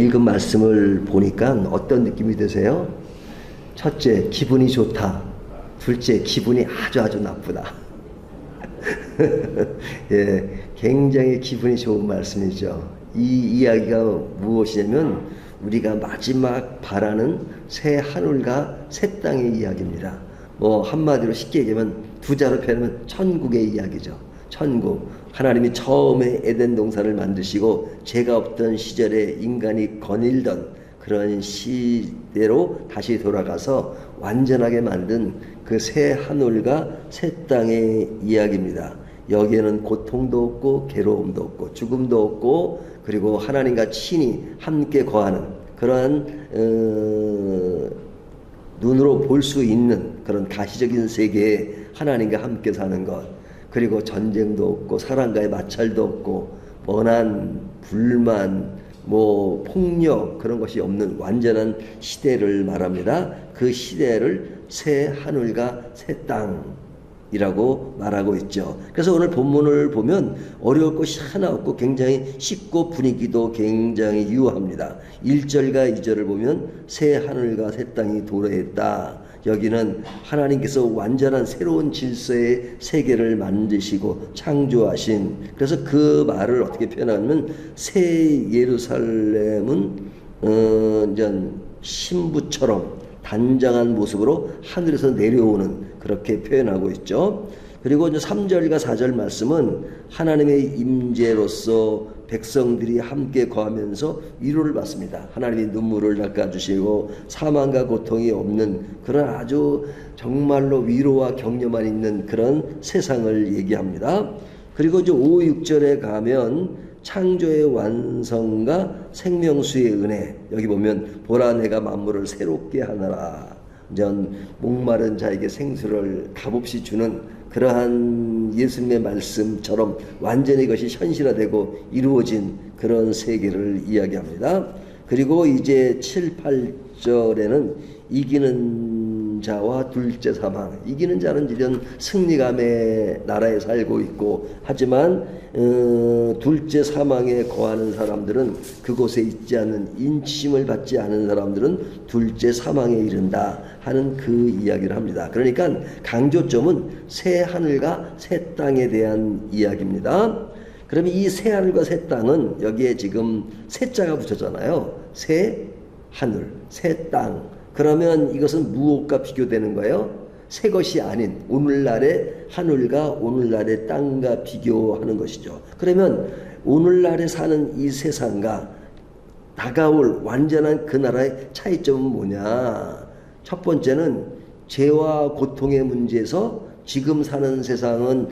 읽은 말씀을 보니까 어떤 느낌이 드세요? 첫째, 기분이 좋다. 둘째, 기분이 아주 나쁘다. 예, 굉장히 기분이 좋은 말씀이죠. 이 이야기가 무엇이냐면 우리가 마지막 바라는 새 하늘과 새 땅의 이야기입니다. 뭐 한마디로 쉽게 얘기하면 두 자로 표현하면 천국의 이야기죠. 천국. 하나님이 처음에 에덴 동산을 만드시고 죄가 없던 시절에 인간이 거닐던 그런 시대로 다시 돌아가서 완전하게 만든 그 새 하늘과 새 땅의 이야기입니다. 여기에는 고통도 없고 괴로움도 없고 죽음도 없고 그리고 하나님과 친히 함께 거하는 그러한 눈으로 볼 수 있는 그런 가시적인 세계에 하나님과 함께 사는 것, 그리고 전쟁도 없고 사람과의 마찰도 없고 원한, 불만, 뭐 폭력 그런 것이 없는 완전한 시대를 말합니다. 그 시대를 새 하늘과 새 땅이라고 말하고 있죠. 그래서 오늘 본문을 보면 어려울 것이 하나 없고 굉장히 쉽고 분위기도 굉장히 유효합니다. 1절과 2절을 보면 새 하늘과 새 땅이 도래했다. 여기는 하나님께서 완전한 새로운 질서의 세계를 만드시고 창조하신, 그래서 그 말을 어떻게 표현하면 새 예루살렘은 신부처럼 단장한 모습으로 하늘에서 내려오는, 그렇게 표현하고 있죠. 그리고 이제 3절과 4절 말씀은 하나님의 임재로서 백성들이 함께 거하면서 위로를 받습니다. 하나님이 눈물을 닦아주시고 사망과 고통이 없는 그런 아주 정말로 위로와 격려만 있는 그런 세상을 얘기합니다. 그리고 이제 5, 6절에 가면 창조의 완성과 생명수의 은혜, 여기 보면 보라 내가 만물을 새롭게 하느라, 전 목마른 자에게 생수를 값없이 주는 그러한 예수님의 말씀처럼 완전히 이것이 현실화되고 이루어진 그런 세계를 이야기합니다. 그리고 이제 7, 8절에는 이기는 자와 둘째 사망, 이기는 자는 이런 승리감의 나라에 살고 있고, 하지만 둘째 사망에 거하는 사람들은, 그곳에 있지 않는 인치심을 받지 않은 사람들은 둘째 사망에 이른다 하는 그 이야기를 합니다. 그러니까 강조점은 새 하늘과 새 땅에 대한 이야기입니다. 그러면 이 새 하늘과 새 땅은 여기에 지금 새자가 붙였잖아요. 새 하늘, 새 땅. 그러면 이것은 무엇과 비교되는 거예요? 새 것이 아닌 오늘날의 하늘과 오늘날의 땅과 비교하는 것이죠. 그러면 오늘날에 사는 이 세상과 다가올 완전한 그 나라의 차이점은 뭐냐? 첫 번째는 죄와 고통의 문제에서 지금 사는 세상은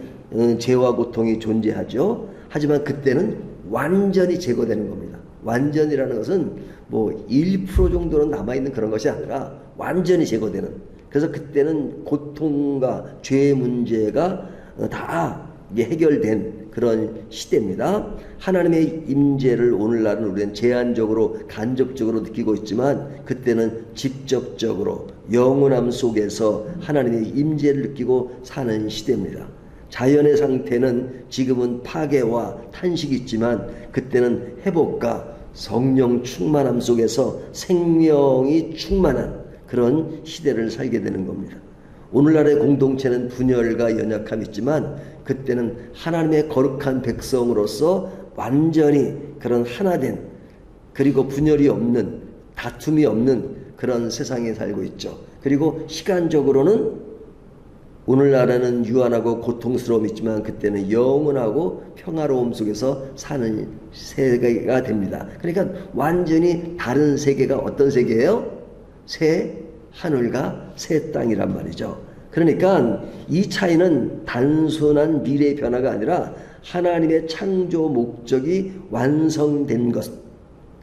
죄와 고통이 존재하죠. 하지만 그때는 완전히 제거되는 겁니다. 완전이라는 것은 뭐 1% 정도는 남아있는 그런 것이 아니라 완전히 제거되는, 그래서 그때는 고통과 죄의 문제가 다 해결된 그런 시대입니다. 하나님의 임재를 오늘날은 우리는 제한적으로 간접적으로 느끼고 있지만 그때는 직접적으로 영원함 속에서 하나님의 임재를 느끼고 사는 시대입니다. 자연의 상태는 지금은 파괴와 탄식이 있지만 그때는 회복과 성령 충만함 속에서 생명이 충만한 그런 시대를 살게 되는 겁니다. 오늘날의 공동체는 분열과 연약함이 있지만 그때는 하나님의 거룩한 백성으로서 완전히 그런 하나된, 그리고 분열이 없는, 다툼이 없는 그런 세상에 살고 있죠. 그리고 시간적으로는 오늘날에는 유한하고 고통스러움이 있지만 그때는 영원하고 평화로움 속에서 사는 세계가 됩니다. 그러니까 완전히 다른 세계가 어떤 세계예요? 새 하늘과 새 땅이란 말이죠. 그러니까 이 차이는 단순한 미래의 변화가 아니라 하나님의 창조 목적이 완성된 것,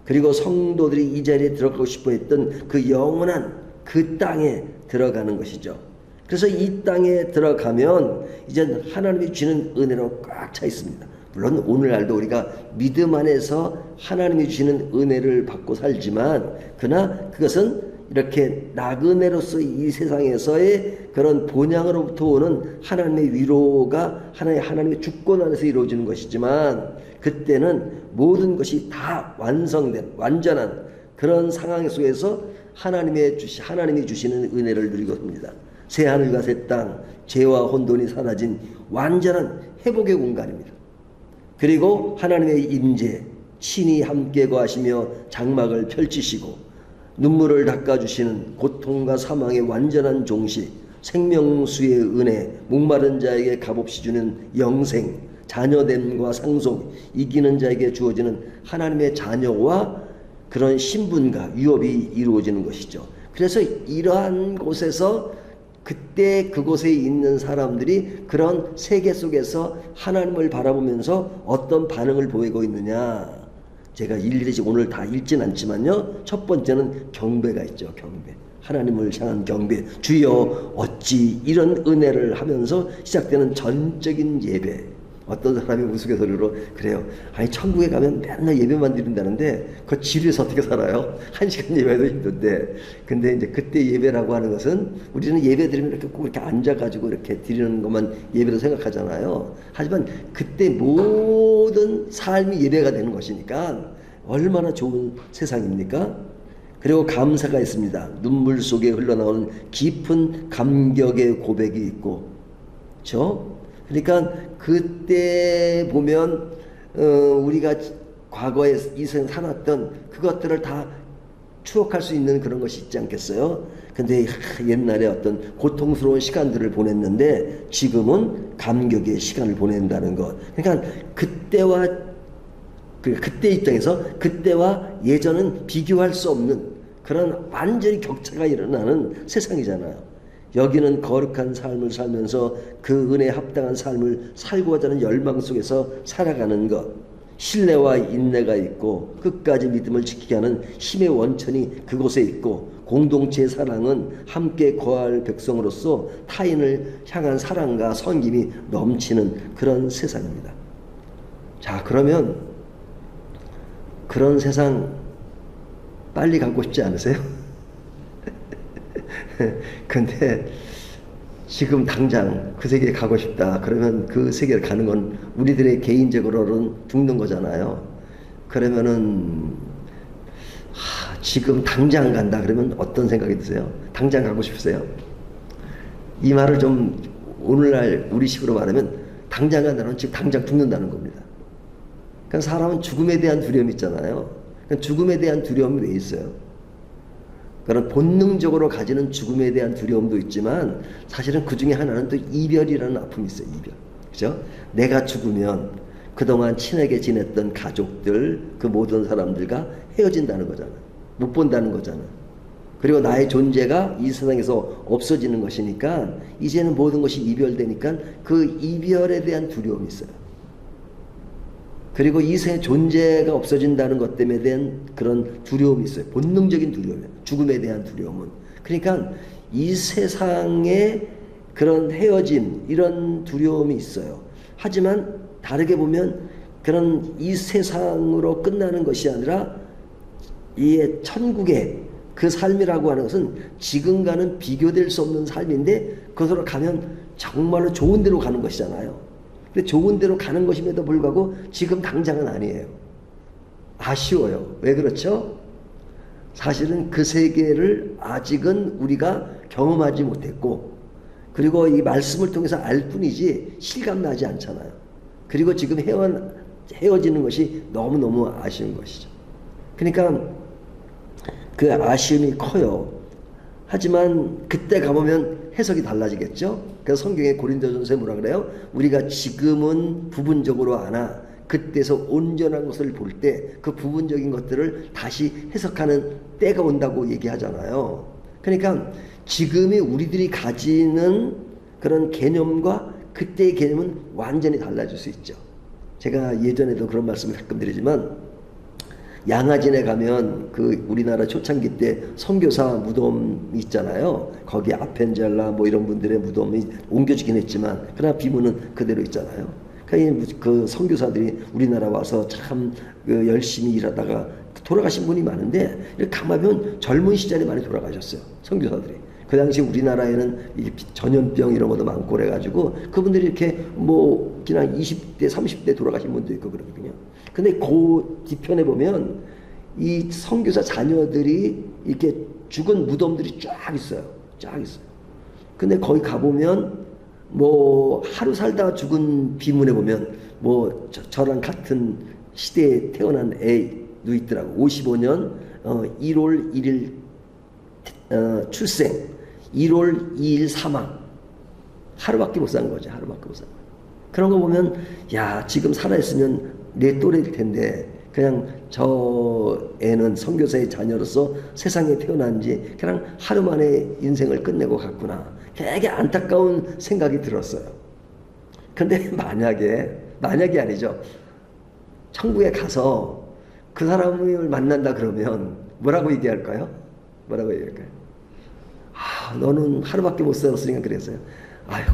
그리고 성도들이 이 자리에 들어가고 싶어 했던 그 영원한 그 땅에 들어가는 것이죠. 그래서 이 땅에 들어가면 이제 하나님이 주시는 은혜로 꽉 차 있습니다. 물론 오늘날도 우리가 믿음 안에서 하나님이 주시는 은혜를 받고 살지만, 그러나 그것은 이렇게 나그네로서 이 세상에서의 그런 본향으로부터 오는 하나님의 위로가 하나님의 주권 안에서 이루어지는 것이지만, 그때는 모든 것이 다 완성된 완전한 그런 상황 속에서 하나님이 주시는 은혜를 누리고 있습니다. 새 하늘과 새 땅, 죄와 혼돈이 사라진 완전한 회복의 공간입니다. 그리고 하나님의 임재, 친히 함께 거하시며 장막을 펼치시고 눈물을 닦아주시는 고통과 사망의 완전한 종식, 생명수의 은혜, 목마른 자에게 값없이 주는 영생, 자녀됨과 상속, 이기는 자에게 주어지는 하나님의 자녀와 그런 신분과 유업이 이루어지는 것이죠. 그래서 이러한 곳에서 그때 그곳에 있는 사람들이 그런 세계 속에서 하나님을 바라보면서 어떤 반응을 보이고 있느냐, 제가 일일이 오늘 다 읽진 않지만요, 첫 번째는 경배가 있죠. 경배, 하나님을 향한 경배. 주여 어찌 이런 은혜를 하면서 시작되는 전적인 예배. 어떤 사람이 우스갯소리로 그래요. 아니 천국에 가면 맨날 예배만 드린다는데 그 지루해서 어떻게 살아요? 1시간 예배도 힘든데. 근데 이제 그때 예배라고 하는 것은, 우리는 예배 드리면 이렇게 꼭 이렇게 앉아가지고 이렇게 드리는 것만 예배로 생각하잖아요. 하지만 그때 모든 삶이 예배가 되는 것이니까 얼마나 좋은 세상입니까? 그리고 감사가 있습니다. 눈물 속에 흘러나오는 깊은 감격의 고백이 있고, 그렇죠? 그러니까 그때 보면 우리가 과거에 이 세상 살았던 그것들을 다 추억할 수 있는 그런 것이 있지 않겠어요? 근데 옛날에 어떤 고통스러운 시간들을 보냈는데 지금은 감격의 시간을 보낸다는 것. 그러니까 그때 입장에서 그때와 예전은 비교할 수 없는 그런 완전히 격차가 일어나는 세상이잖아요. 여기는 거룩한 삶을 살면서 그 은혜에 합당한 삶을 살고자 하는 열망 속에서 살아가는 것, 신뢰와 인내가 있고 끝까지 믿음을 지키게 하는 힘의 원천이 그곳에 있고, 공동체의 사랑은 함께 거할 백성으로서 타인을 향한 사랑과 섬김이 넘치는 그런 세상입니다. 자, 그러면 그런 세상 빨리 가고 싶지 않으세요? 근데 지금 당장 그 세계에 가고 싶다 그러면 그 세계를 가는 건 우리들의 개인적으로는 죽는 거잖아요. 그러면은 지금 당장 간다 그러면 어떤 생각이 드세요? 당장 가고 싶으세요? 이 말을 좀 오늘날 우리식으로 말하면 당장 간다는 지금 당장 죽는다는 겁니다. 그러니까 사람은 죽음에 대한 두려움이 있잖아요. 그러니까 죽음에 대한 두려움이 왜 있어요? 그런 본능적으로 가지는 죽음에 대한 두려움도 있지만 사실은 그 중에 하나는 또 이별이라는 아픔이 있어요. 이별. 그죠? 내가 죽으면 그동안 친하게 지냈던 가족들, 그 모든 사람들과 헤어진다는 거잖아요. 못 본다는 거잖아요. 그리고 나의 존재가 이 세상에서 없어지는 것이니까 이제는 모든 것이 이별되니까 그 이별에 대한 두려움이 있어요. 그리고 이 세상의 존재가 없어진다는 것 때문에 대한 그런 두려움이 있어요. 본능적인 두려움이에요. 죽음에 대한 두려움은. 그러니까 이 세상에 그런 헤어짐, 이런 두려움이 있어요. 하지만 다르게 보면 그런 이 세상으로 끝나는 것이 아니라 이 천국의 그 삶이라고 하는 것은 지금과는 비교될 수 없는 삶인데 그것으로 가면 정말로 좋은 데로 가는 것이잖아요. 근데 좋은 데로 가는 것임에도 불구하고 지금 당장은 아니에요. 아쉬워요. 왜 그렇죠? 사실은 그 세계를 아직은 우리가 경험하지 못했고, 그리고 이 말씀을 통해서 알 뿐이지 실감나지 않잖아요. 그리고 지금 헤어지는 것이 너무너무 아쉬운 것이죠. 그러니까 그 아쉬움이 커요. 하지만 그때 가보면 해석이 달라지겠죠. 그래서 성경의 고린도전서에 뭐라 그래요? 우리가 지금은 부분적으로 아나 그때서 온전한 것을 볼 때 그 부분적인 것들을 다시 해석하는 때가 온다고 얘기하잖아요. 그러니까 지금이 우리들이 가지는 그런 개념과 그때의 개념은 완전히 달라질 수 있죠. 제가 예전에도 그런 말씀을 가끔 드리지만, 양화진에 가면 그 우리나라 초창기 때 선교사 무덤이 있잖아요. 거기 아펜젤라 뭐 이런 분들의 무덤이 옮겨지긴 했지만 그러나 비문은 그대로 있잖아요. 그러니까 그 선교사들이 우리나라 와서 참 열심히 일하다가 돌아가신 분이 많은데 이렇게 가만보면 젊은 시절에 많이 돌아가셨어요. 선교사들이. 그 당시 우리나라에는 전염병 이런 것도 많고 그래가지고 그분들이 이렇게 뭐 그냥 20대 30대 돌아가신 분도 있고 그러거든요. 근데 그 뒤편에 보면 이 선교사 자녀들이 이렇게 죽은 무덤들이 쫙 있어요. 쫙 있어요. 근데 거기 가보면 뭐 하루 살다가 죽은 비문에 보면 뭐 저랑 같은 시대에 태어난 애도 있더라고. 55년 1월 1일 출생, 1월 2일 사망. 하루밖에 못 산 거죠. 하루밖에 못 산 거예요. 그런 거 보면 야, 지금 살아있으면 내 또래일 텐데 그냥 저 애는 선교사의 자녀로서 세상에 태어난 지 그냥 하루 만에 인생을 끝내고 갔구나. 되게 안타까운 생각이 들었어요. 근데 만약이 아니죠. 천국에 가서 그 사람을 만난다 그러면 뭐라고 얘기할까요? 뭐라고 얘기할까요? 아, 너는 하루밖에 못 살았으니까 그랬어요. 아이고,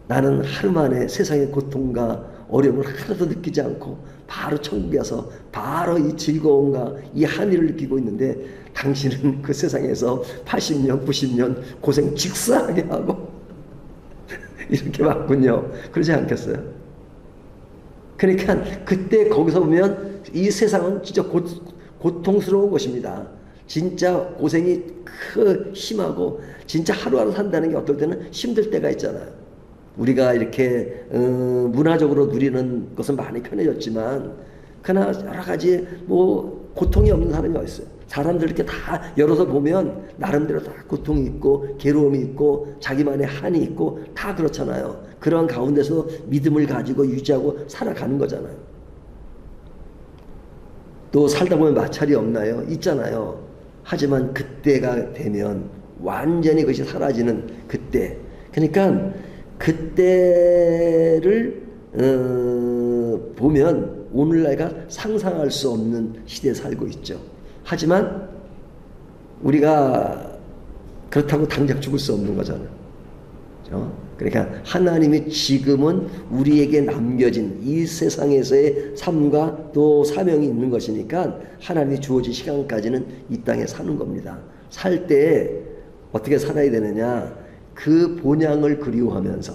나는 하루 만에 세상의 고통과 어려움을 하나도 느끼지 않고 바로 천국에 와서 바로 이 즐거움과 이 한의를 느끼고 있는데 당신은 그 세상에서 80년, 90년 고생 직사하게 하고 이렇게 왔군요. 그러지 않겠어요? 그러니까 그때 거기서 보면 이 세상은 진짜 고통스러운 것입니다. 진짜 고생이 심하고 진짜 하루하루 산다는 게 어떨 때는 힘들 때가 있잖아요. 우리가 이렇게 문화적으로 누리는 것은 많이 편해졌지만 그러나 여러 가지 뭐 고통이 없는 사람이 어디 있어요. 사람들 이렇게 다 열어서 보면 나름대로 다 고통이 있고 괴로움이 있고 자기만의 한이 있고 다 그렇잖아요. 그런 가운데서 믿음을 가지고 유지하고 살아가는 거잖아요. 또 살다 보면 마찰이 없나요? 있잖아요. 하지만 그때가 되면 완전히 그것이 사라지는 그때. 그러니까 그때를 보면 오늘날과 상상할 수 없는 시대에 살고 있죠. 하지만 우리가 그렇다고 당장 죽을 수 없는 거잖아요. 그렇죠? 그러니까 하나님이 지금은 우리에게 남겨진 이 세상에서의 삶과 또 사명이 있는 것이니까 하나님이 주어진 시간까지는 이 땅에 사는 겁니다. 살 때 어떻게 살아야 되느냐? 그 본향을 그리워하면서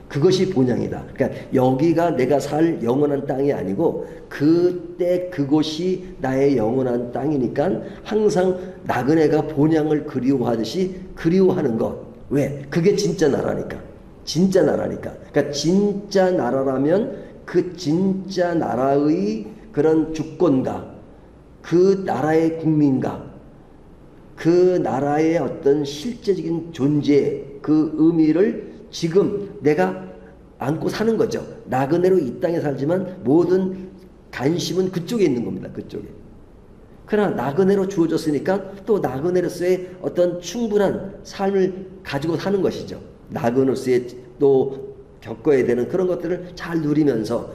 그것이 본향이다. 그러니까 여기가 내가 살 영원한 땅이 아니고 그때 그곳이 나의 영원한 땅이니까 항상 나그네가 본향을 그리워하듯이 그리워하는 것. 왜? 그게 진짜 나라니까. 진짜 나라니까. 그러니까 진짜 나라라면 그 진짜 나라의 그런 주권과 그 나라의 국민과 그 나라의 어떤 실제적인 존재, 그 의미를 지금 내가 안고 사는 거죠. 나그네로 이 땅에 살지만 모든 관심은 그쪽에 있는 겁니다. 그쪽에. 그러나 나그네로 주어졌으니까 또 나그네로서의 어떤 충분한 삶을 가지고 사는 것이죠. 나그네로서의 또 겪어야 되는 그런 것들을 잘 누리면서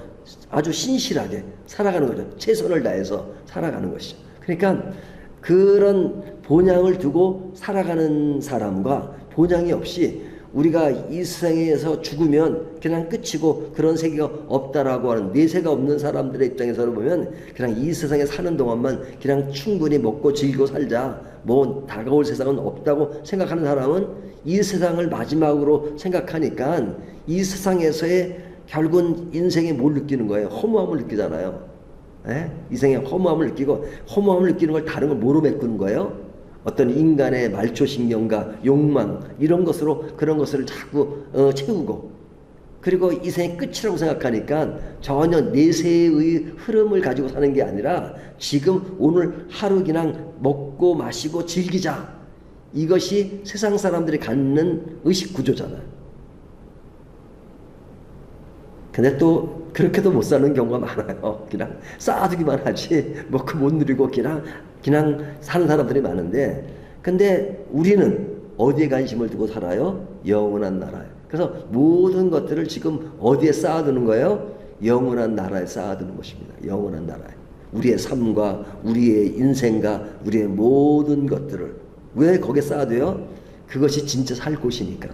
아주 신실하게 살아가는 거죠. 최선을 다해서 살아가는 것이죠. 그러니까 그런 본향을 두고 살아가는 사람과 본향이 없이 우리가 이 세상에서 죽으면 그냥 끝이고 그런 세계가 없다라고 하는 내세가 없는 사람들의 입장에서 보면 그냥 이 세상에 사는 동안만 그냥 충분히 먹고 즐기고 살자, 뭐 다가올 세상은 없다고 생각하는 사람은 이 세상을 마지막으로 생각하니까 이 세상에서의 결국은 인생에 뭘 느끼는 거예요? 허무함을 느끼잖아요. 예? 인생에 허무함을 느끼고 허무함을 느끼는 걸 다른 걸 뭐로 메꾸는 거예요? 어떤 인간의 말초신경과 욕망 이런 것으로 그런 것을 자꾸 채우고 그리고 인생의 끝이라고 생각하니까 전혀 내세의 흐름을 가지고 사는 게 아니라 지금 오늘 하루 그냥 먹고 마시고 즐기자. 이것이 세상 사람들이 갖는 의식 구조잖아요. 근데 또 그렇게도 못 사는 경우가 많아요. 그냥 쌓아두기만 하지 먹고 못 누리고 그냥 사는 사람들이 많은데 근데 우리는 어디에 관심을 두고 살아요? 영원한 나라에. 그래서 모든 것들을 지금 어디에 쌓아두는 거예요? 영원한 나라에 쌓아두는 것입니다. 영원한 나라에. 우리의 삶과 우리의 인생과 우리의 모든 것들을 왜 거기에 쌓아둬요? 그것이 진짜 살 곳이니까.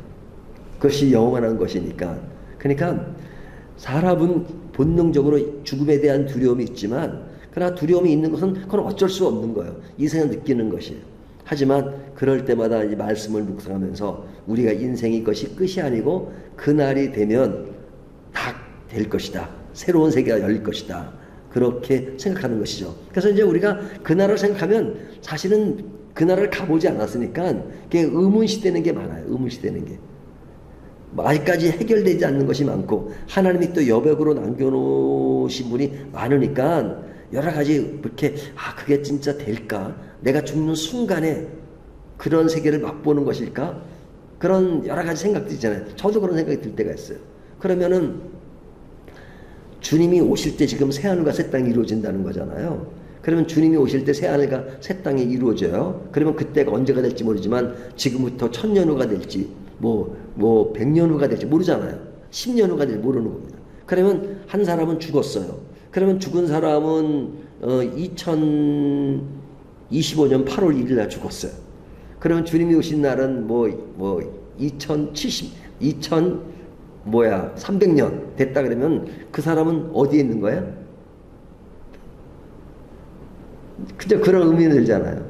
그것이 영원한 것이니까. 그러니까 사람은 본능적으로 죽음에 대한 두려움이 있지만 그러나 두려움이 있는 것은 그건 어쩔 수 없는 거예요. 인생은 느끼는 것이에요. 하지만 그럴 때마다 이 말씀을 묵상하면서 우리가 인생이 것이 끝이 아니고 그날이 되면 다 될 것이다. 새로운 세계가 열릴 것이다. 그렇게 생각하는 것이죠. 그래서 이제 우리가 그 나라를 생각하면 사실은 그 나라를 가보지 않았으니까 그게 의문시되는 게 많아요. 의문시되는 게. 아직까지 해결되지 않는 것이 많고 하나님이 또 여백으로 남겨놓으신 분이 많으니까 여러 가지 이렇게 그게 진짜 될까? 내가 죽는 순간에 그런 세계를 맛보는 것일까? 그런 여러 가지 생각도 있잖아요. 저도 그런 생각이 들 때가 있어요. 그러면은 주님이 오실 때 지금 새하늘과 새 땅이 이루어진다는 거잖아요. 그러면 주님이 오실 때 새하늘과 새 땅이 이루어져요. 그러면 그때가 언제가 될지 모르지만 지금부터 1000년 후가 될지 뭐 100년 후가 될지 모르잖아요. 10년 후가 될지 모르는 겁니다. 그러면 한 사람은 죽었어요. 그러면 죽은 사람은 2025년 8월 1일 날 죽었어요. 그러면 주님이 오신 날은 300년 됐다 그러면 그 사람은 어디에 있는 거야? 그저 그런 의미는 들잖아요.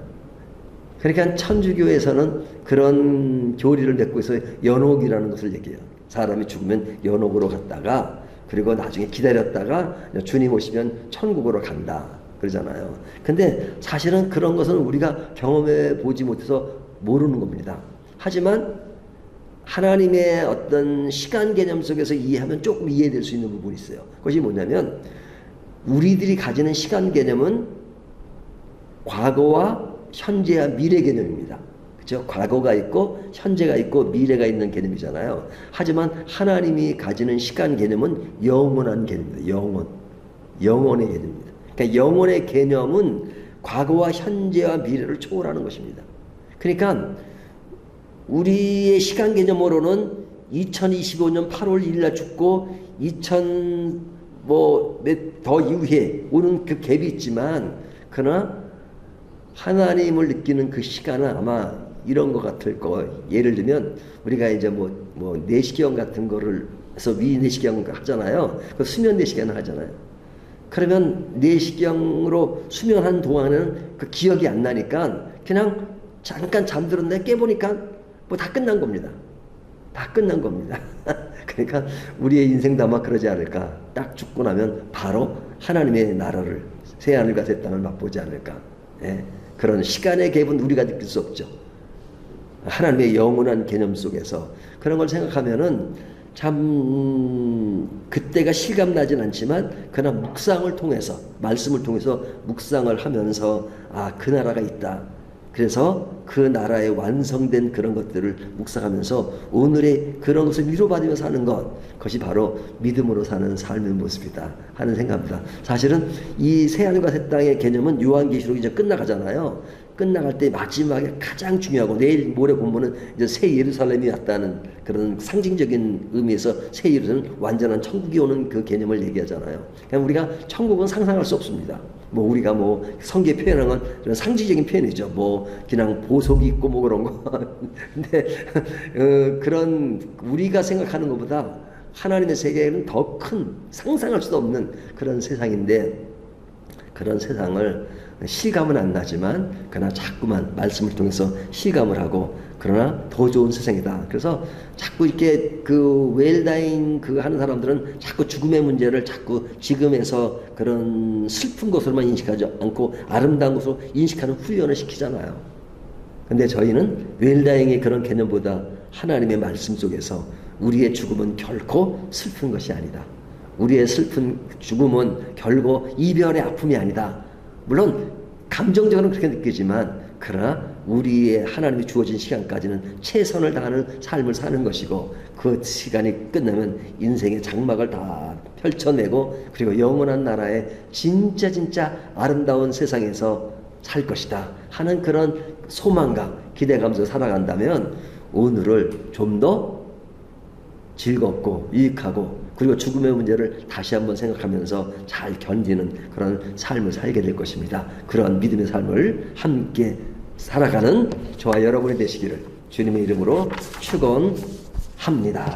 그러니까 천주교에서는 그런 교리를 맺고 있어요. 연옥이라는 것을 얘기해요. 사람이 죽으면 연옥으로 갔다가 그리고 나중에 기다렸다가 주님 오시면 천국으로 간다 그러잖아요. 근데 사실은 그런 것은 우리가 경험해 보지 못해서 모르는 겁니다. 하지만 하나님의 어떤 시간 개념 속에서 이해하면 조금 이해될 수 있는 부분이 있어요. 그것이 뭐냐면 우리들이 가지는 시간 개념은 과거와 현재와 미래 개념입니다. 그렇죠? 과거가 있고 현재가 있고 미래가 있는 개념이잖아요. 하지만 하나님이 가지는 시간 개념은 영원한 개념입니다. 영원의 개념입니다. 그러니까 영원의 개념은 과거와 현재와 미래를 초월하는 것입니다. 그러니까 우리의 시간 개념으로는 2025년 8월 1일 날 죽고 더 이후에 오는 그 갭이 있지만 그러나 하나님을 느끼는 그 시간은 아마 이런 것 같을 거예요. 예를 들면 우리가 이제 내시경 같은 거를 해서 위내시경 하잖아요. 그 수면 내시경을 하잖아요. 그러면 내시경으로 수면한 동안은 그 기억이 안 나니까 그냥 잠깐 잠들었는데 깨보니까 다 끝난 겁니다. 다 끝난 겁니다. 그러니까 우리의 인생도 아마 그러지 않을까. 딱 죽고 나면 바로 하나님의 나라를 새하늘과 새 땅을 맛보지 않을까. 예. 그런 시간의 갭은 우리가 느낄 수 없죠. 하나님의 영원한 개념 속에서 그런 걸 생각하면은 참 그때가 실감나진 않지만 그러나 묵상을 통해서 말씀을 통해서 묵상을 하면서 그 나라가 있다. 그래서 그 나라에 완성된 그런 것들을 묵상하면서 오늘의 그런 것을 위로받으며 사는 그것이 바로 믿음으로 사는 삶의 모습이다 하는 생각입니다. 사실은 이 새하늘과 새 땅의 개념은 요한계시록이 이제 끝나가잖아요. 끝나갈 때 마지막에 가장 중요하고 내일 모레 보면은 이제 새 예루살렘이 왔다는 그런 상징적인 의미에서 새 예루살렘은 완전한 천국이 오는 그 개념을 얘기하잖아요. 그냥 우리가 천국은 상상할 수 없습니다. 우리가 성경에 표현한 건 이런 상징적인 표현이죠. 그냥 보석이 있고 그런 거. 근데 그런 우리가 생각하는 것보다 하나님의 세계는 더 큰 상상할 수도 없는 그런 세상인데 그런 세상을 실감은 안 나지만 그러나 자꾸만 말씀을 통해서 실감을 하고 그러나 더 좋은 세상이다. 그래서 자꾸 이렇게 그 웰다잉 하는 사람들은 자꾸 죽음의 문제를 자꾸 지금에서 그런 슬픈 것으로만 인식하지 않고 아름다운 것으로 인식하는 훈련을 시키잖아요. 근데 저희는 웰다잉의 그런 개념보다 하나님의 말씀 속에서 우리의 죽음은 결코 슬픈 것이 아니다. 우리의 슬픈 죽음은 결코 이별의 아픔이 아니다. 물론 감정적으로는 그렇게 느끼지만 그러나 우리의 하나님이 주어진 시간까지는 최선을 다하는 삶을 사는 것이고 그 시간이 끝나면 인생의 장막을 다 펼쳐내고 그리고 영원한 나라의 진짜 아름다운 세상에서 살 것이다 하는 그런 소망과 기대감에서 살아간다면 오늘을 좀 더 즐겁고 유익하고 그리고 죽음의 문제를 다시 한번 생각하면서 잘 견디는 그런 삶을 살게 될 것입니다. 그러한 믿음의 삶을 함께 살아가는 저와 여러분이 되시기를 주님의 이름으로 축원합니다.